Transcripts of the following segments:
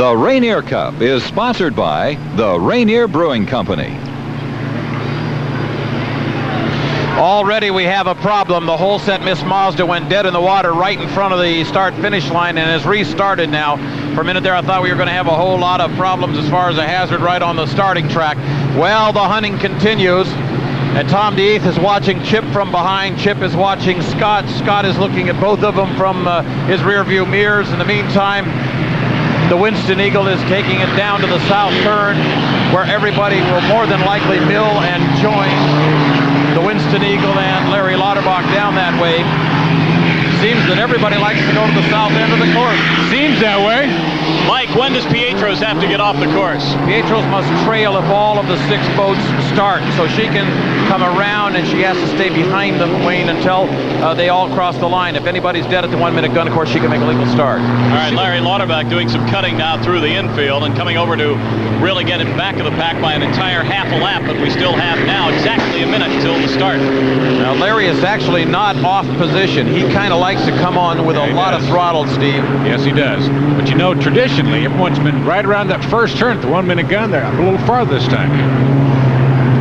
The Rainier Cup is sponsored by the Rainier Brewing Company. Already we have a problem. The whole set Miss Mazda went dead in the water right in front of the start-finish line and has restarted now. For a minute there I thought we were going to have a whole lot of problems as far as a hazard right on the starting track. Well, the hunting continues. And Tom DeEath is watching Chip from behind. Chip is watching Scott. Scott is looking at both of them from his rear view mirrors. In the meantime, the Winston Eagle is taking it down to the south turn where everybody will more than likely mill and join the Winston Eagle and Larry Lauterbach down that way. Seems that everybody likes to go to the south end of the course. Seems that way. Mike, when does Pietros have to get off the course? Pietros must trail if all of the 6 boats start, so she can come around and she has to stay behind them, Wayne, until they all cross the line. If anybody's dead at the 1-minute gun, of course, she can make a legal start. All right, Larry Lauterbach doing some cutting now through the infield and coming over to really get in back of the pack by an entire half a lap, but we still have now exactly a minute until the start. Now, Larry is actually not off position. He kind of likes to come on with a lot of throttle, Steve. Yes, he does. But you know, traditionally, everyone's been right around that first turn at the 1-minute gun. They're a little farther this time.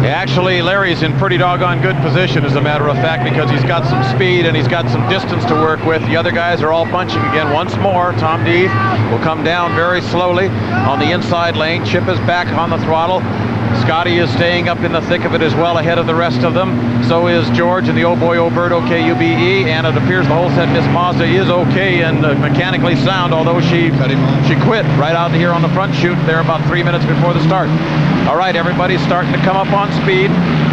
Actually, Larry's in pretty doggone good position, as a matter of fact, because he's got some speed and he's got some distance to work with. The other guys are all bunching again once more. Tom DeEath will come down very slowly on the inside lane. Chip is back on the throttle. Scotty is staying up in the thick of it as well, ahead of the rest of them. So is George and the Oh Boy Oh Bird OKUBE, and it appears the whole set Miss Mazda is okay and mechanically sound, although she quit right out here on the front chute there about 3 minutes before the start. All right, everybody's starting to come up on speed.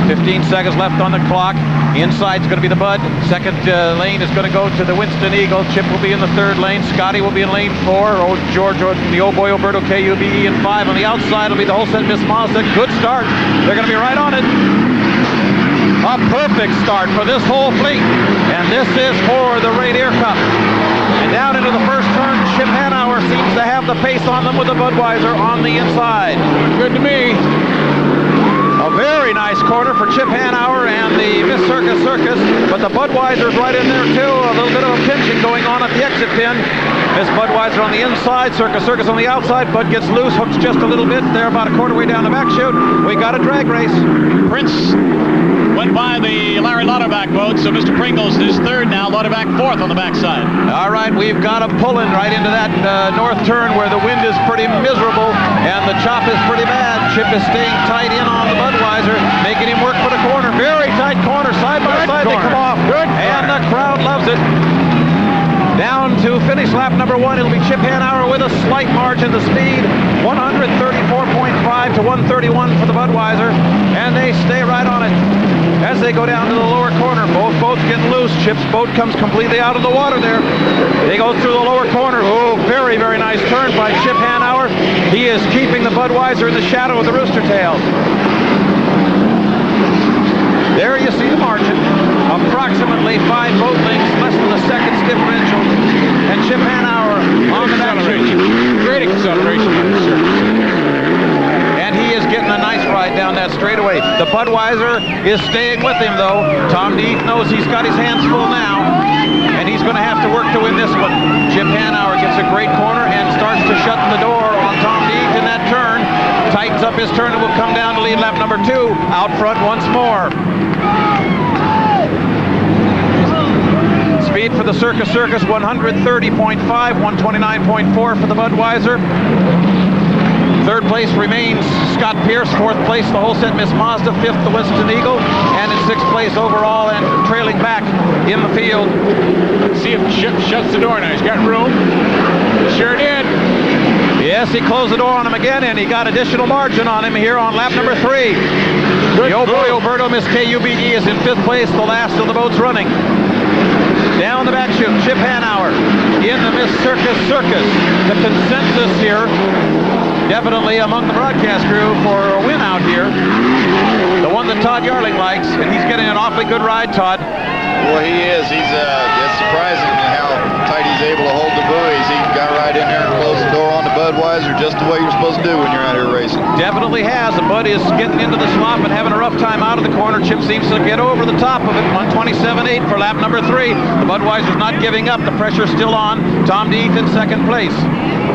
15 seconds left on the clock. Inside's going to be the Bud. Second lane is going to go to the Winston Eagle. Chip will be in the third lane. Scotty will be in lane 4. George or the Oh Boy Oh Bird OKUBE in 5. On the outside will be the whole set Miss Mazda. Good start. They're going to be right on it. A perfect start for this whole fleet. And this is for the Rainier Cup. And down into the first turn, Chip Hanauer seems to have the pace on them with the Budweiser on the inside. Good to me. A very nice corner for Chip Hanauer and the Miss Circus Circus, but the Budweiser's right in there too. A little bit of a pinching going on at the exit pin. Miss Budweiser on the inside, Circus Circus on the outside. Bud gets loose, hooks just a little bit. They're about a quarter way down the back chute. We got a drag race. Prince went by the Larry Lauterbach boat, so Mr. Pringles is third now. Lauterbach fourth on the backside. All right, we've got him pulling right into that north turn where the wind is pretty miserable and the chop is pretty bad. Chip is staying tight in on the Budweiser, making him work for the corner. Very tight corner, side by side. They come off. And the crowd loves it. Down to finish lap number 1, it'll be Chip Hanauer with a slight margin. The speed, 134.5 to 131 for the Budweiser, and they stay right on it. As they go down to the lower corner, both boats getting loose. Chip's boat comes completely out of the water there. They go through the lower corner. Oh, very, very nice turn by Chip Hanauer. He is keeping the Budweiser in the shadow of the Rooster Tail. There you see the margin. Approximately 5 boat lengths, less than a second's differential. And Chip Hanauer on the back chute. Great acceleration on the surface. And he is getting a nice ride down that straightaway. The Budweiser is staying with him, though. Tom DeEath knows he's got his hands full now, and he's going to have to work to win this one. Chip Hanauer gets a great corner and starts to shut the door on Tom DeEath in that turn. Tightens up his turn and will come down to lead lap number 2. Out front once more. Speed for the Circus Circus, 130.5, 129.4 for the Budweiser. Third place remains Scott Pierce. Fourth place, the whole set Miss Mazda. Fifth, the Winston Eagle. And in sixth place overall and trailing back in the field. Let's see if Chip shuts the door now. He's got room. Sure did. Yes, he closed the door on him again, and he got additional margin on him here on lap number 3. The Oh Boy Oberto Miss KUBE is in fifth place, the last of the boats running. Down the back chute, Chip Hanauer in the Miss Circus Circus. The consensus here, definitely among the broadcast crew, for a win out here. The one that Todd Yarling likes, and he's getting an awfully good ride, Todd. Well, he is. It's surprising how tight he's able to hold the buoys. He got right in there and closed the door on the Budweiser just the way you're supposed to do when you're out here racing. Definitely has. The Bud is getting into the slop and having a rough time out of the corner. Chip seems to get over the top of it. 127.8 for lap number 3. The Budweiser's not giving up. The pressure's still on. Tom DeEath in second place.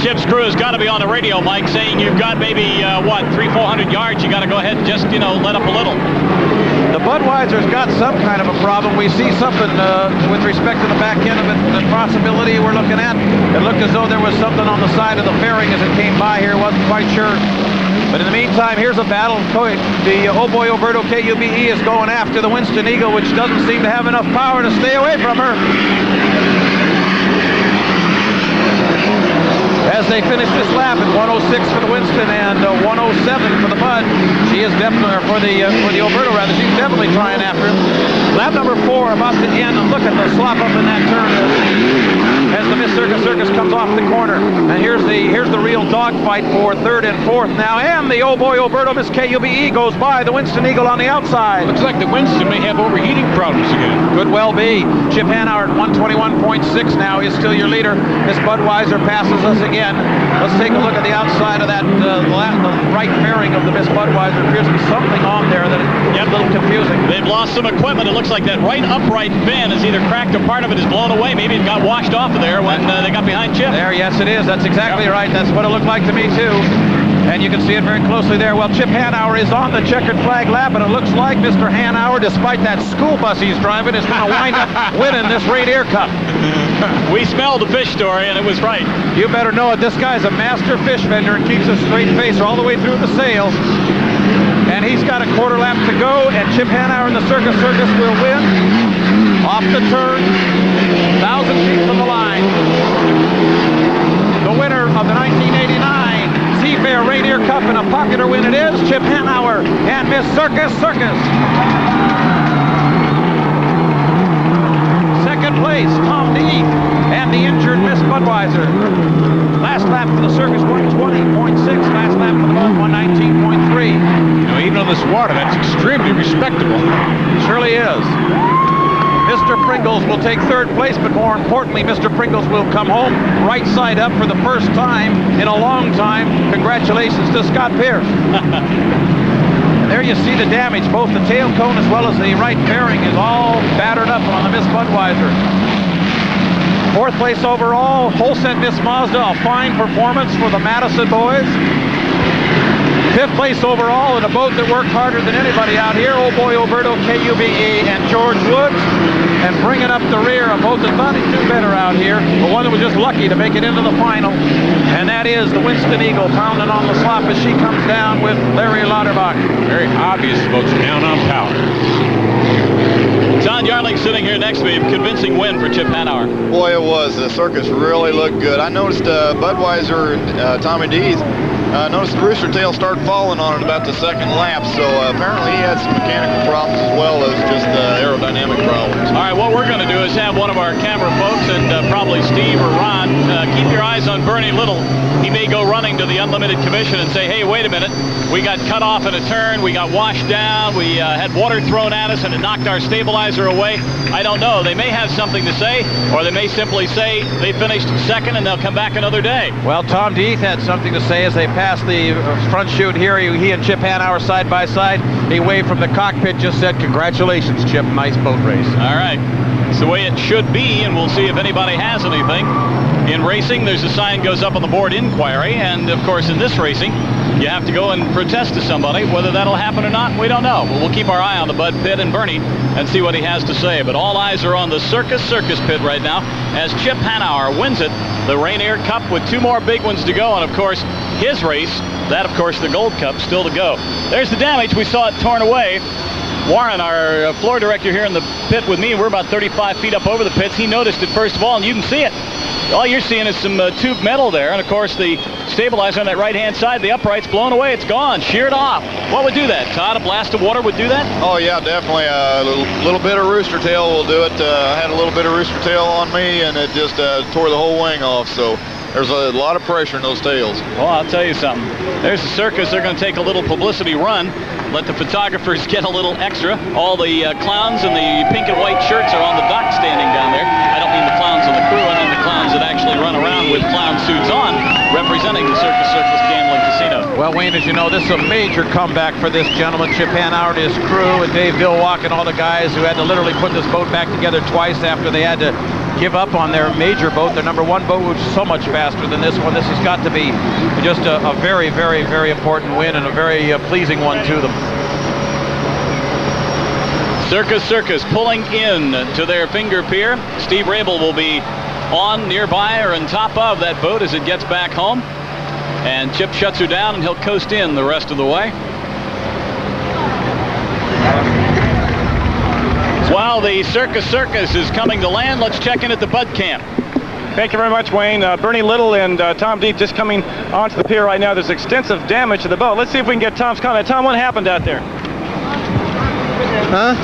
Chip's crew has got to be on the radio, Mike, saying you've got maybe, 300-400 yards. You got to go ahead and just, let up a little. The Budweiser's got some kind of a problem. We see something with respect to the back end of it, the possibility we're looking at. It looked as though there was something on the side of the fairing as it came by here. Wasn't quite sure. But in the meantime, here's a battle. The Oh Boy Oberto KUBE is going after the Winston Eagle, which doesn't seem to have enough power to stay away from her. As they finish this lap at 106 for the Winston and 107 for the Bud. She is definitely, for the Oberto rather, she's definitely trying after him. Lap number 4 about to end. Look at the slop up in that turn as the Miss Circus comes off the corner. And here's the real dogfight for 3rd and 4th now. And the Oh Boy Oberto Miss KUBE goes by the Winston Eagle on the outside. Looks like the Winston may have overheating problems again. Could well be. Chip Hanauer at 121.6 now is still your leader. Miss Budweiser passes us again. Let's take a look at the outside of that, the right fairing of the Miss Budweiser. Appears to be something on there that is a little confusing. They've lost some equipment. It looks like that right upright fin is either cracked or part of it is blown away. Maybe it got washed off of there when they got behind Chip. There, yes it is. That's exactly right. That's what it looked like to me too. And you can see it very closely there. Well, Chip Hanauer is on the checkered flag lap, and it looks like Mr. Hanauer, despite that school bus he's driving, is going to wind up winning this Rainier Cup. We smelled the fish story, and it was right. You better know it. This guy's a master fish vendor and keeps a straight face all the way through the sail. And he's got a quarter lap to go, and Chip Hanauer in the Circus will win. Off the turn, 1,000 feet from the line. The winner of the 1989 Seafair Rainier Cup, and a popular win it is, Chip Hanauer and Miss Circus. Second place, Tom DeEath and the injured Miss Budweiser. Last lap for the Circus, 120.6. Last lap for the Bud, 119.3. Even on this water, that's extremely respectable. It surely is. Mr. Pringles will take 3rd place, but more importantly, Mr. Pringles will come home right side up for the first time in a long time. Congratulations to Scott Pierce. And there you see the damage. Both the tail cone as well as the right fairing is all battered up on the Miss Budweiser. 4th place overall, Holset Miss Mazda, a fine performance for the Madison boys. 5th place overall in a boat that worked harder than anybody out here, Oh Boy Oberto KUBE and George Woods. And bringing up the rear, a boat that thought he'd do better out here, but one that was just lucky to make it into the final. And that is the Winston Eagle pounding on the slop as she comes down with Larry Lauterbach. Very obvious boats down on power. Todd Yarling sitting here next to me. Convincing win for Chip Hanauer. Boy, it was. The Circus really looked good. I noticed Budweiser and Tommy Dees noticed the rooster tail start falling on it about the 2nd lap, so apparently he had some mechanical problems as well as just aerodynamic problems. All right, what we're going to do is have one of our camera folks, and probably Steve or Ron, keep your eyes on Bernie Little. He may go running to the Unlimited Commission and say, hey, wait a minute, we got cut off in a turn, we got washed down, we had water thrown at us and it knocked our stabilizer away. I don't know. They may have something to say, or they may simply say they finished 2nd and they'll come back another day. Well, Tom DeEath had something to say as they passed the front chute here. He and Chip Hanauer side by side. He waved from the cockpit, just said, congratulations, Chip, nice boat race. All right. It's the way it should be, and we'll see if anybody has anything. In racing, there's a sign goes up on the board, inquiry, and of course in this racing, you have to go and protest to somebody. Whether that'll happen or not, we don't know. But we'll keep our eye on the Bud Pitt and Bernie and see what he has to say. But all eyes are on the Circus Pit right now as Chip Hanauer wins it, the Rainier Cup, with 2 more big ones to go. And of course, his race, that of course the Gold Cup, still to go. There's the damage. We saw it torn away. Warren, our floor director here in the pit with me, we're about 35 feet up over the pits. He noticed it first of all, and you can see it. All you're seeing is some tube metal there, and of course the stabilizer on that right-hand side, the upright's blown away. It's gone, sheared off. What would do that, Todd? A blast of water would do that? Oh yeah, definitely. A little bit of rooster tail will do it. I had a little bit of rooster tail on me, and it just tore the whole wing off. So there's a lot of pressure in those tails. Well, I'll tell you something. There's the Circus. They're going to take a little publicity run. Let the photographers get a little extra. All the clowns in the pink and white shirts are on the dock standing down there. I don't mean the clowns on the crew, I mean the clowns that actually run around with clown suits on, representing the Circus Gambling Casino. Well, Wayne, as you know, this is a major comeback for this gentleman, Chip Hanauer and his crew, and Dave Billwalk and all the guys who had to literally put this boat back together twice after they had to give up on their major boat, their number 1 boat, which is so much faster than this one. This has got to be just a very, very, very important win and a very pleasing one to them. Circus pulling in to their finger pier. Steve Rabel will be on nearby or on top of that boat as it gets back home. And Chip shuts her down and he'll coast in the rest of the way. While the Circus is coming to land, let's check in at the Bud Camp. Thank you very much, Wayne. Bernie Little and Tom Deep just coming onto the pier right now. There's extensive damage to the boat. Let's see if we can get Tom's comment. Tom, what happened out there? Huh?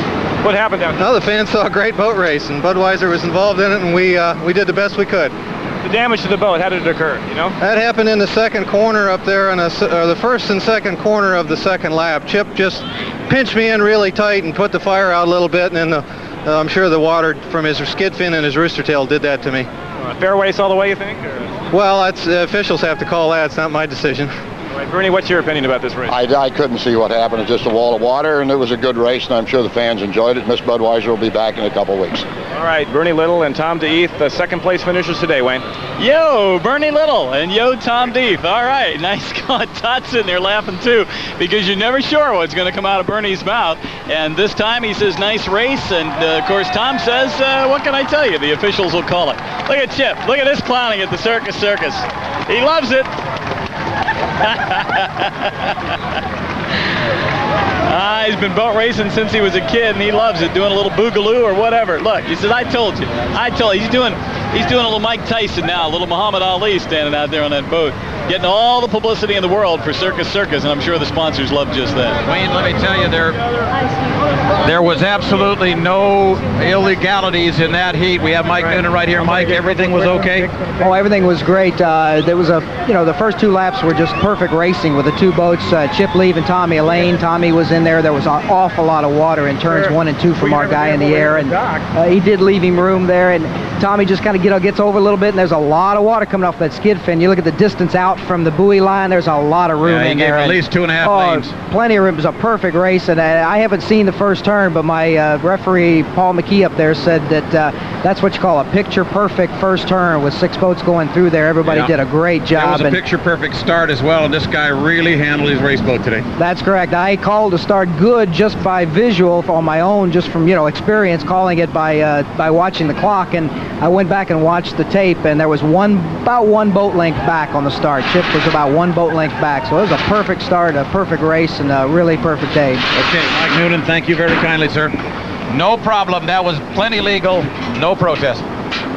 What happened out there? Well, the fans saw a great boat race, and Budweiser was involved in it, and we did the best we could. The damage to the boat, how did it occur, you know? That happened in the second corner up there, the first and second corner of the second lap. Chip just pinched me in really tight and put the fire out a little bit, and then I'm sure the water from his skid fin and his rooster tail did that to me. Fair race all the way, you think? Or? Well, that's officials have to call that. It's not my decision. All right, Bernie, what's your opinion about this race? I couldn't see what happened. It's just a wall of water, and it was a good race, and I'm sure the fans enjoyed it. Miss Budweiser will be back in a couple weeks. All right, Bernie Little and Tom DeEath, the second place finishers today, Wayne. Yo, Bernie Little and yo, Tom Deep. All right, nice going. Todd's sitting there laughing too, because you're never sure what's going to come out of Bernie's mouth. And this time he says, nice race. And of course, Tom says, what can I tell you? The officials will call it. Look at Chip. Look at this clowning at the Circus. He loves it. He's been boat racing since he was a kid, and he loves it, doing a little boogaloo or whatever. Look, he says, I told you. He's doing a little Mike Tyson now, a little Muhammad Ali standing out there on that boat, getting all the publicity in the world for Circus, and I'm sure the sponsors love just that. Wayne, let me tell you, there was absolutely no illegalities in that heat. We have Mike Noonan right here. Mike, everything was okay? Oh, everything was great. There was the first 2 laps were just perfect racing with the 2 boats, Chip Leave and Tommy Elaine. Tommy was in there. There was an awful lot of water in turns 1 and 2 from our guy in the air, and he did leave him room there, and Tommy just kind of gets over a little bit, and there's a lot of water coming off that skid fin. You look at the distance out from the buoy line, there's a lot of room in there. At least 2.5 lanes. Plenty of room. It was a perfect race, and I haven't seen the first turn, but my referee, Paul McKee up there, said that that's what you call a picture-perfect first turn with 6 boats going through there. Everybody did a great job. It was a picture-perfect start as well, and this guy really handled his race boat today. That's correct. I called the start good just by visual on my own, just from experience, calling it by watching the clock, and I went back and watched the tape, and there was about 1 boat length back on the start. Chip was about 1 boat length back, so it was a perfect start, a perfect race, and a really perfect day. Okay, Mike Noonan, thank you very kindly, sir. No problem. That was plenty legal. No protest.